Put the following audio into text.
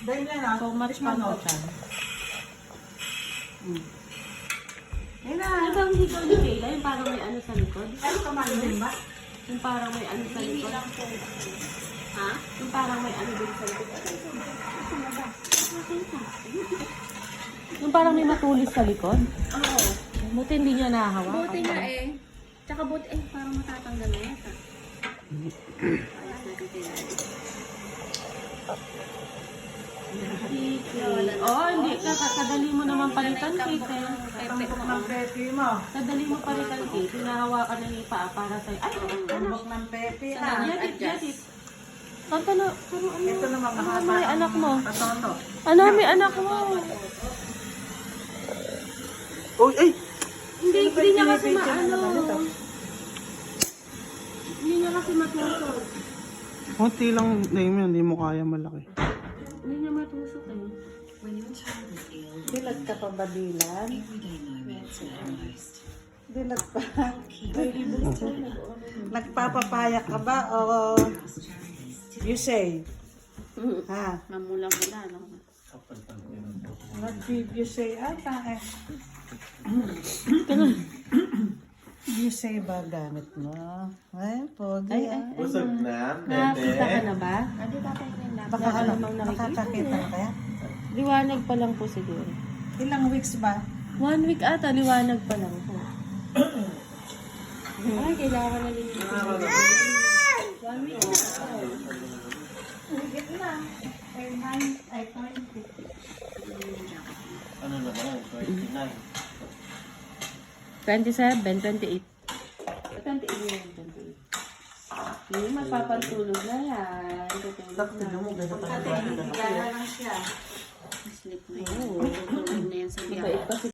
Dahil na na. So much pangkatan. Ayun na. Ano bang hikaw ni Kayla? Yung parang may ano sa likod? Ano kamali din ba? Yung parang may ano sa likod? Ha? Yung parang may ano din sa likod? Yung parang may matulis sa likod? Oo. Buti hindi niya nahahawa. Buti nga eh. Tsaka buti, parang matatanggal na yata. Ayos natin kaya. Oo, hindi ka. Kadali mo naman palitan, Kate. Tambok ng pepe mo. Kadali mo palitan, Kate. Hinahawakan na ni Paa para sa'yo. Ay, ano? Tambok ng pepe. Yadit, yadit. Kanto na, ano? Ito naman Ano mahaba. may anak mo? Patoto. Ano may anak mo? Uy, ay! Hindi niya kasi Pinipicture na naman ito. maano. Hindi niya kasi matusok. Konti lang na hindi mo kaya malaki. Hindi niya matusok eh. Dilag ka pa ba, Dilan? Dilag pa. Nagpapapaya ka ba o you say? Ha? Mamula-mula, no? You say ata eh. You say ba gamit mo? Ay, pogi ah. Busog na, Nakakita ka bebe. na ba? Hindi tatay ko yung Baka ano, namang nakikita nakakakita na kaya? Liwanag pa lang po siguro. Ilang weeks ba? 1 week ata, liwanag pa lang po. Ay, kailangan na din ito. 1 week na. Higit na. Ay, 9, ay 20. Ano na ba? 29. 27, 28. 28 yun, 28. Hindi, magpapantulog na yan. Tutulog Bakit na. mo gano'n pa Ate, hindi lang siya. Sleep na yun. Tulog na yan sa biyak. Mabait pa si